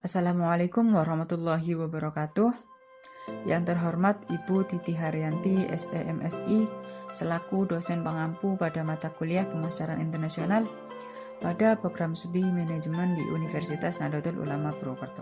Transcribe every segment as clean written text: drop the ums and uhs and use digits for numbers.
Assalamualaikum warahmatullahi wabarakatuh. Yang terhormat Ibu Titi Haryanti, SEMSI, selaku dosen pengampu pada mata kuliah Pemasaran Internasional pada program studi manajemen di Universitas Nahdlatul Ulama Purwokerto.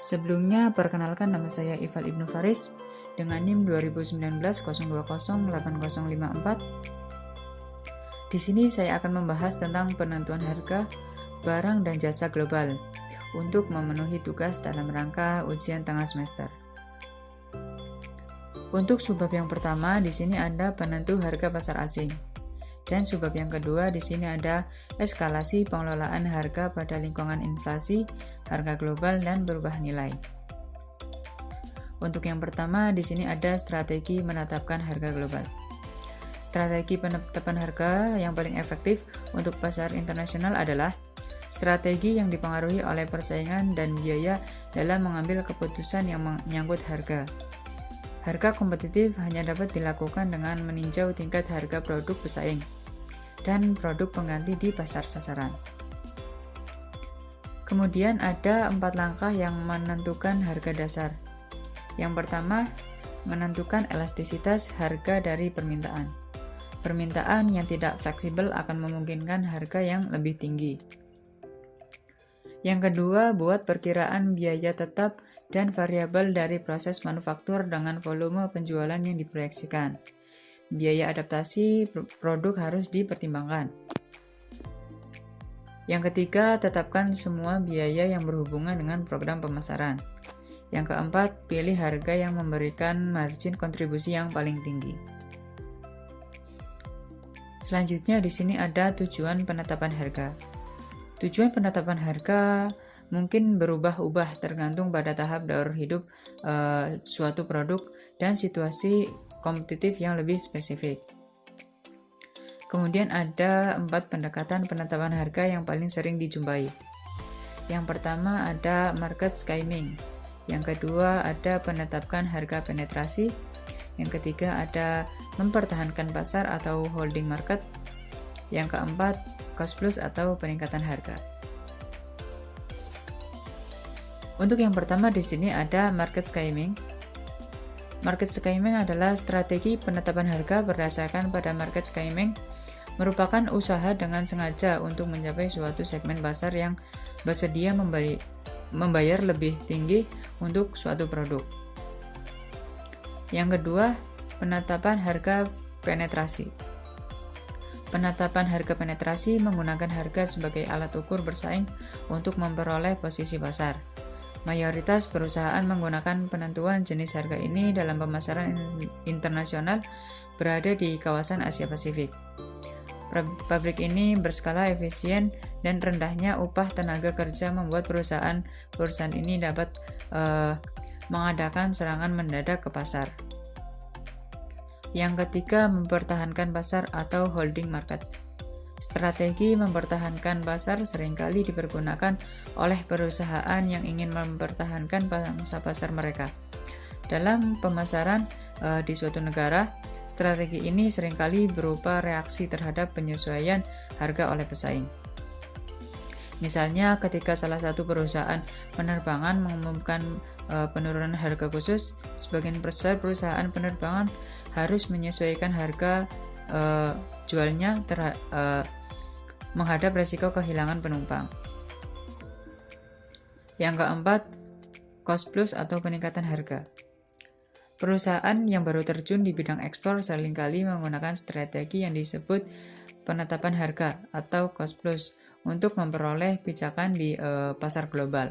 Sebelumnya, perkenalkan nama saya Ifal Ibnu Faris dengan NIM 2019 0208054. Di sini saya akan membahas tentang penentuan harga barang dan jasa global untuk memenuhi tugas dalam rangka ujian tengah semester. Untuk subbab yang pertama, di sini ada penentu harga pasar asing. Dan subbab yang kedua, di sini ada eskalasi pengelolaan harga pada lingkungan inflasi, harga global, dan berubah nilai. Untuk yang pertama, di sini ada strategi menetapkan harga global. Strategi penetapan harga yang paling efektif untuk pasar internasional adalah strategi yang dipengaruhi oleh persaingan dan biaya dalam mengambil keputusan yang menyangkut harga. Harga kompetitif hanya dapat dilakukan dengan meninjau tingkat harga produk pesaing dan produk pengganti di pasar sasaran. Kemudian ada 4 langkah yang menentukan harga dasar. Yang pertama, menentukan elastisitas harga dari permintaan. Permintaan yang tidak fleksibel akan memungkinkan harga yang lebih tinggi. Yang kedua, buat perkiraan biaya tetap dan variabel dari proses manufaktur dengan volume penjualan yang diproyeksikan. Biaya adaptasi produk harus dipertimbangkan. Yang ketiga, tetapkan semua biaya yang berhubungan dengan program pemasaran. Yang keempat, pilih harga yang memberikan margin kontribusi yang paling tinggi. Selanjutnya di sini ada tujuan penetapan harga. Tujuan penetapan harga mungkin berubah-ubah tergantung pada tahap daur hidup suatu produk dan situasi kompetitif yang lebih spesifik. Kemudian ada 4 pendekatan penetapan harga yang paling sering dijumpai. Yang pertama ada market skimming. Yang kedua ada penetapan harga penetrasi. Yang ketiga ada mempertahankan pasar atau holding market. Yang keempat cost plus atau peningkatan harga. Untuk yang pertama di sini ada market skimming. Market skimming adalah strategi penetapan harga berdasarkan pada market skimming, merupakan usaha dengan sengaja untuk mencapai suatu segmen pasar yang bersedia membayar lebih tinggi untuk suatu produk. Yang kedua, penetapan harga penetrasi. Penetapan harga penetrasi menggunakan harga sebagai alat ukur bersaing untuk memperoleh posisi pasar. Mayoritas perusahaan menggunakan penentuan jenis harga ini dalam pemasaran internasional berada di kawasan Asia Pasifik. Pabrik ini berskala efisien dan rendahnya upah tenaga kerja membuat perusahaan ini dapat mengadakan serangan mendadak ke pasar. Yang ketiga, mempertahankan pasar atau holding market. Strategi mempertahankan pasar seringkali dipergunakan oleh perusahaan yang ingin mempertahankan pangsa pasar mereka. Dalam pemasaran di suatu negara, strategi ini seringkali berupa reaksi terhadap penyesuaian harga oleh pesaing. Misalnya, ketika salah satu perusahaan penerbangan mengumumkan penurunan harga khusus, sebagian besar perusahaan penerbangan harus menyesuaikan harga jualnya menghadap resiko kehilangan penumpang. Yang keempat, cost plus atau peningkatan harga. Perusahaan yang baru terjun di bidang ekspor seringkali menggunakan strategi yang disebut penetapan harga atau cost plus untuk memperoleh pijakan di pasar global.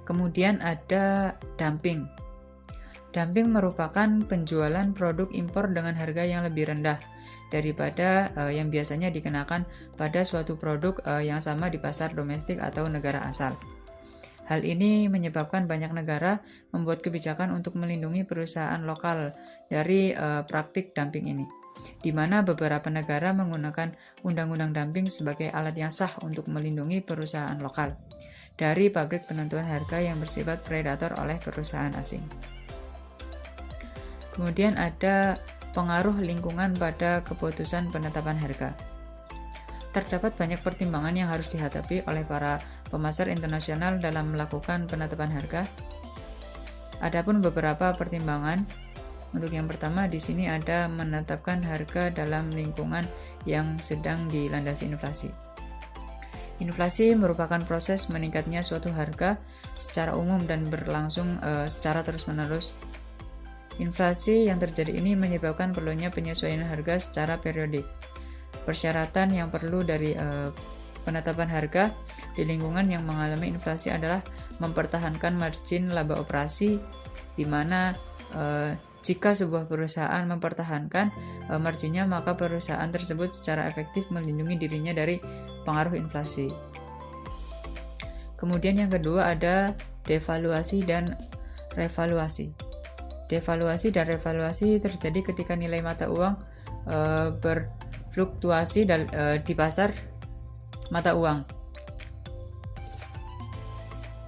Kemudian ada dumping. Dumping merupakan penjualan produk impor dengan harga yang lebih rendah daripada yang biasanya dikenakan pada suatu produk yang sama di pasar domestik atau negara asal. Hal ini menyebabkan banyak negara membuat kebijakan untuk melindungi perusahaan lokal dari praktik dumping ini, di mana beberapa negara menggunakan undang-undang dumping sebagai alat yang sah untuk melindungi perusahaan lokal dari pabrik penentuan harga yang bersifat predator oleh perusahaan asing. Kemudian ada pengaruh lingkungan pada keputusan penetapan harga. Terdapat banyak pertimbangan yang harus dihadapi oleh para pemasar internasional dalam melakukan penetapan harga. Adapun beberapa pertimbangan. Untuk yang pertama, di sini ada menetapkan harga dalam lingkungan yang sedang dilandasi inflasi. Inflasi merupakan proses meningkatnya suatu harga secara umum dan berlangsung secara terus-menerus. Inflasi yang terjadi ini menyebabkan perlunya penyesuaian harga secara periodik. Persyaratan yang perlu dari penetapan harga di lingkungan yang mengalami inflasi adalah mempertahankan margin laba operasi, di mana jika sebuah perusahaan mempertahankan marginnya, maka perusahaan tersebut secara efektif melindungi dirinya dari pengaruh inflasi. Kemudian yang kedua ada devaluasi dan revaluasi. Devaluasi dan revaluasi terjadi ketika nilai mata uang berfluktuasi di pasar mata uang.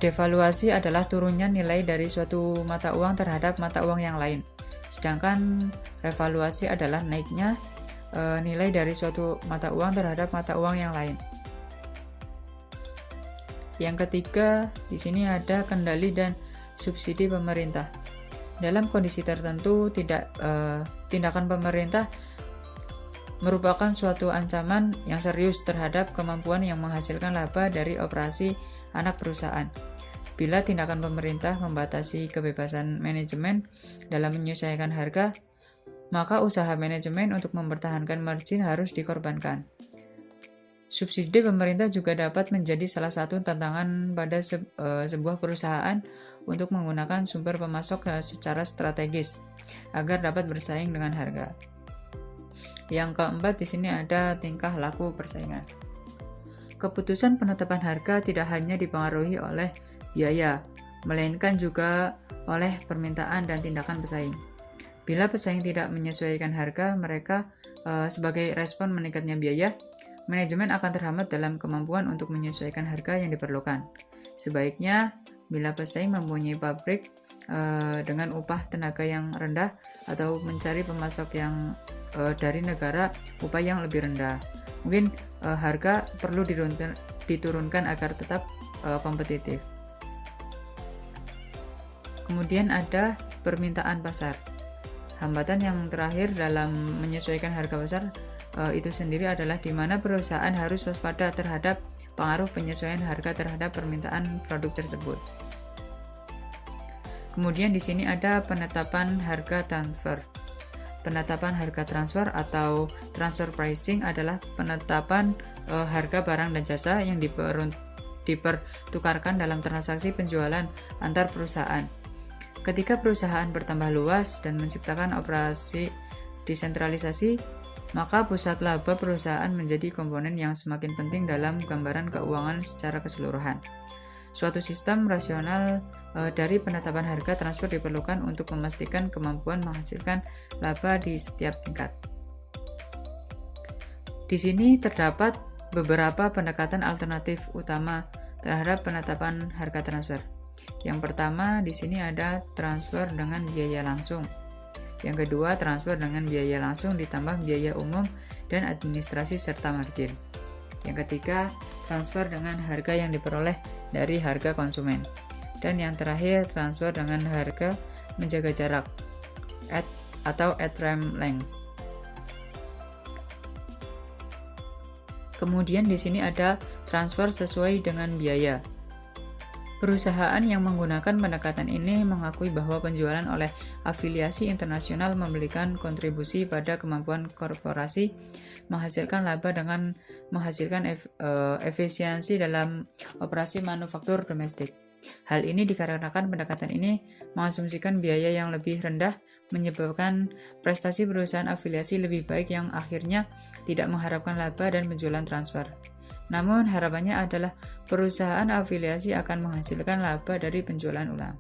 Devaluasi adalah turunnya nilai dari suatu mata uang terhadap mata uang yang lain. Sedangkan revaluasi adalah naiknya nilai dari suatu mata uang terhadap mata uang yang lain. Yang ketiga, di sini ada kendali dan subsidi pemerintah. Dalam kondisi tertentu, tindakan pemerintah merupakan suatu ancaman yang serius terhadap kemampuan yang menghasilkan laba dari operasi anak perusahaan. Bila tindakan pemerintah membatasi kebebasan manajemen dalam menyesuaikan harga, maka usaha manajemen untuk mempertahankan margin harus dikorbankan. Subsidi pemerintah juga dapat menjadi salah satu tantangan pada sebuah perusahaan untuk menggunakan sumber pemasok secara strategis agar dapat bersaing dengan harga. Yang keempat, di sini ada tingkah laku persaingan. Keputusan penetapan harga tidak hanya dipengaruhi oleh biaya, melainkan juga oleh permintaan dan tindakan pesaing. Bila pesaing tidak menyesuaikan harga mereka sebagai respon meningkatnya biaya, manajemen akan terhambat dalam kemampuan untuk menyesuaikan harga yang diperlukan. Sebaiknya, bila pesaing mempunyai pabrik dengan upah tenaga yang rendah atau mencari pemasok yang dari negara upah yang lebih rendah, mungkin harga perlu diturunkan agar tetap kompetitif. Kemudian ada permintaan pasar. Hambatan yang terakhir dalam menyesuaikan harga pasar itu sendiri adalah di mana perusahaan harus waspada terhadap pengaruh penyesuaian harga terhadap permintaan produk tersebut. Kemudian di sini ada penetapan harga transfer. Penetapan harga transfer atau transfer pricing adalah penetapan harga barang dan jasa yang dipertukarkan dalam transaksi penjualan antar perusahaan. Ketika perusahaan bertambah luas dan menciptakan operasi desentralisasi, maka pusat laba perusahaan menjadi komponen yang semakin penting dalam gambaran keuangan secara keseluruhan. Suatu sistem rasional dari penetapan harga transfer diperlukan untuk memastikan kemampuan menghasilkan laba di setiap tingkat. Di sini terdapat beberapa pendekatan alternatif utama terhadap penetapan harga transfer. Yang pertama, di sini ada transfer dengan biaya langsung. Yang kedua, transfer dengan biaya langsung ditambah biaya umum dan administrasi serta margin. Yang ketiga, transfer dengan harga yang diperoleh dari harga konsumen. Dan yang terakhir, transfer dengan harga menjaga jarak atau at arm's length. Kemudian di sini ada transfer sesuai dengan biaya. Perusahaan yang menggunakan pendekatan ini mengakui bahwa penjualan oleh afiliasi internasional memberikan kontribusi pada kemampuan korporasi menghasilkan laba dengan menghasilkan efisiensi dalam operasi manufaktur domestik. Hal ini dikarenakan pendekatan ini mengasumsikan biaya yang lebih rendah menyebabkan prestasi perusahaan afiliasi lebih baik yang akhirnya tidak mengharapkan laba dan penjualan transfer. Namun harapannya adalah perusahaan afiliasi akan menghasilkan laba dari penjualan ulang.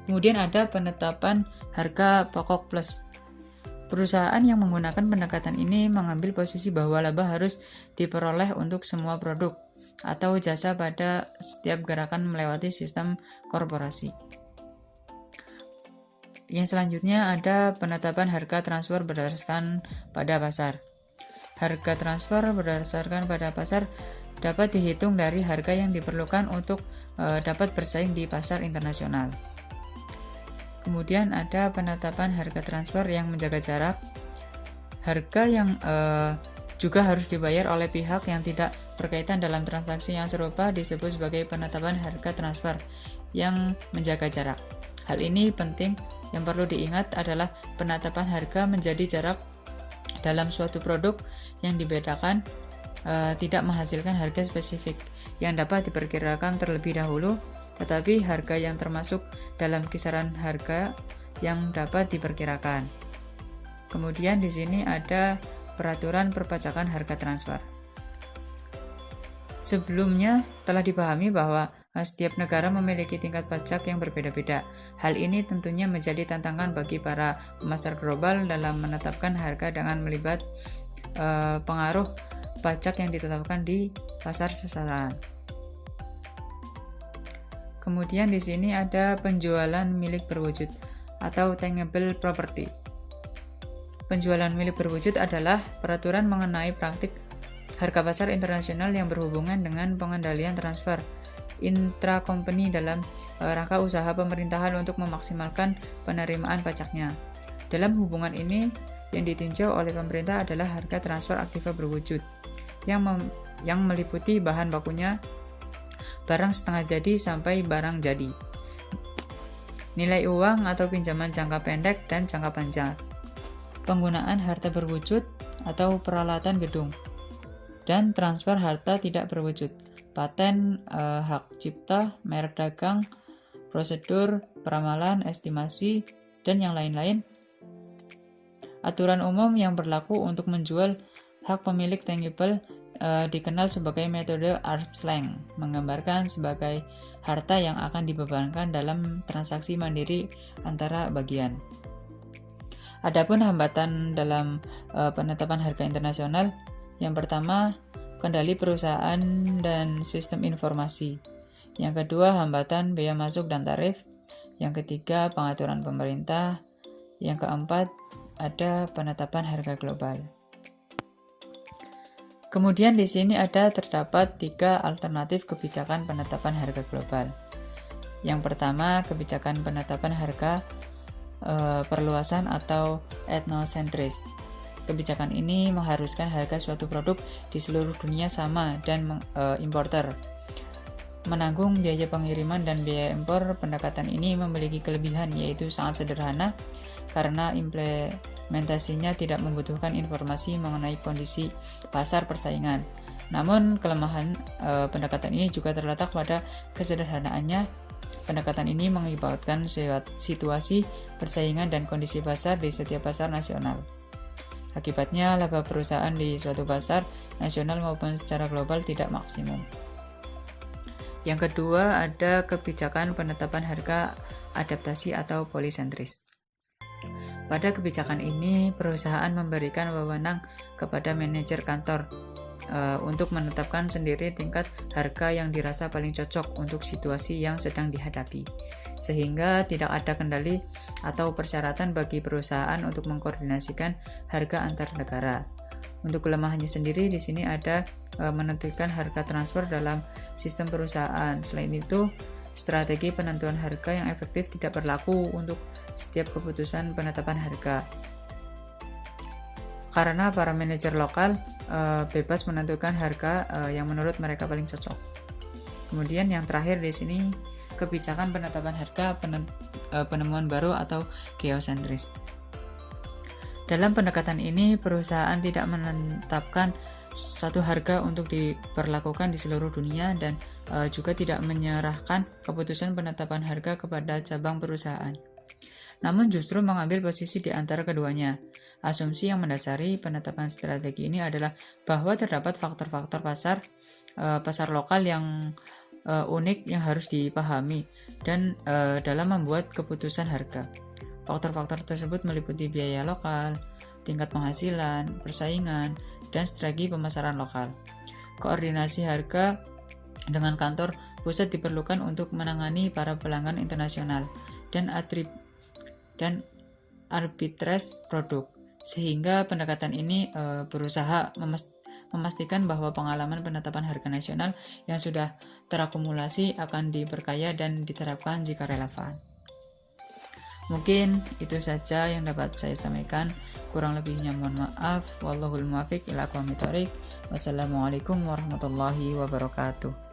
Kemudian ada penetapan harga pokok plus. Perusahaan yang menggunakan pendekatan ini mengambil posisi bahwa laba harus diperoleh untuk semua produk atau jasa pada setiap gerakan melewati sistem korporasi. Yang selanjutnya ada penetapan harga transfer berdasarkan pada pasar. Harga transfer berdasarkan pada pasar dapat dihitung dari harga yang diperlukan untuk dapat bersaing di pasar internasional. Kemudian ada penetapan harga transfer yang menjaga jarak. Harga yang juga harus dibayar oleh pihak yang tidak berkaitan dalam transaksi yang serupa disebut sebagai penetapan harga transfer yang menjaga jarak. Hal ini penting, yang perlu diingat adalah penetapan harga menjadi jarak dalam suatu produk yang dibedakan tidak menghasilkan harga spesifik yang dapat diperkirakan terlebih dahulu, tetapi harga yang termasuk dalam kisaran harga yang dapat diperkirakan. Kemudian di sini ada peraturan perpajakan harga transfer. Sebelumnya telah dipahami bahwa setiap negara memiliki tingkat pajak yang berbeda-beda. Hal ini tentunya menjadi tantangan bagi para pemasar global dalam menetapkan harga dengan melibat pengaruh pajak yang ditetapkan di pasar sasaran. Kemudian di sini ada penjualan milik berwujud atau tangible property. Penjualan milik berwujud adalah peraturan mengenai praktik harga pasar internasional yang berhubungan dengan pengendalian transfer intra-company dalam rangka usaha pemerintahan untuk memaksimalkan penerimaan pajaknya. Dalam hubungan ini, yang ditinjau oleh pemerintah adalah harga transfer aktiva berwujud yang meliputi bahan bakunya, barang setengah jadi sampai barang jadi, nilai uang atau pinjaman jangka pendek dan jangka panjang, penggunaan harta berwujud atau peralatan gedung, dan transfer harta tidak berwujud, paten, hak cipta, merek dagang, prosedur, peramalan, estimasi, dan yang lain-lain. Aturan umum yang berlaku untuk menjual hak pemilik tangible dikenal sebagai metode arm's length, menggambarkan sebagai harta yang akan dibebankan dalam transaksi mandiri antara bagian. Adapun hambatan dalam penetapan harga internasional, yang pertama, kendali perusahaan dan sistem informasi. Yang kedua, hambatan biaya masuk dan tarif. Yang ketiga, pengaturan pemerintah. Yang keempat, ada penetapan harga global. Kemudian di sini terdapat 3 alternatif kebijakan penetapan harga global. Yang pertama, kebijakan penetapan harga perluasan atau etnosentris. Kebijakan ini mengharuskan harga suatu produk di seluruh dunia sama dan importer menanggung biaya pengiriman dan biaya impor. Pendekatan ini memiliki kelebihan, yaitu sangat sederhana karena implementasinya tidak membutuhkan informasi mengenai kondisi pasar persaingan. Namun kelemahan pendekatan ini juga terletak pada kesederhanaannya. Pendekatan ini mengibatkan situasi persaingan dan kondisi pasar di setiap pasar nasional. Akibatnya, laba perusahaan di suatu pasar nasional maupun secara global tidak maksimum. Yang kedua, ada kebijakan penetapan harga adaptasi atau polisentris. Pada kebijakan ini, perusahaan memberikan wewenang kepada manajer kantor untuk menetapkan sendiri tingkat harga yang dirasa paling cocok untuk situasi yang sedang dihadapi, sehingga tidak ada kendali atau persyaratan bagi perusahaan untuk mengkoordinasikan harga antar negara. Untuk kelemahannya sendiri, di sini ada menentukan harga transfer dalam sistem perusahaan. Selain itu, strategi penentuan harga yang efektif tidak berlaku untuk setiap keputusan penetapan harga, karena para manajer lokal bebas menentukan harga yang menurut mereka paling cocok. Kemudian yang terakhir di sini, kebijakan penetapan harga penemuan baru atau geosentris. Dalam pendekatan ini, perusahaan tidak menetapkan satu harga untuk diberlakukan di seluruh dunia dan juga tidak menyerahkan keputusan penetapan harga kepada cabang perusahaan, namun justru mengambil posisi di antara keduanya. Asumsi yang mendasari penetapan strategi ini adalah bahwa terdapat faktor-faktor pasar lokal yang unik yang harus dipahami dan dalam membuat keputusan harga. Faktor-faktor tersebut meliputi biaya lokal, tingkat penghasilan, persaingan, dan strategi pemasaran lokal. Koordinasi harga dengan kantor pusat diperlukan untuk menangani para pelanggan internasional dan arbitrase produk, Sehingga pendekatan ini berusaha memastikan bahwa pengalaman penetapan harga nasional yang sudah terakumulasi akan diperkaya dan diterapkan jika relevan. Mungkin itu saja yang dapat saya sampaikan. Kurang lebihnya mohon maaf. Wallahul muwaffiq ila aqwamit thoriq. Wassalamualaikum warahmatullahi wabarakatuh.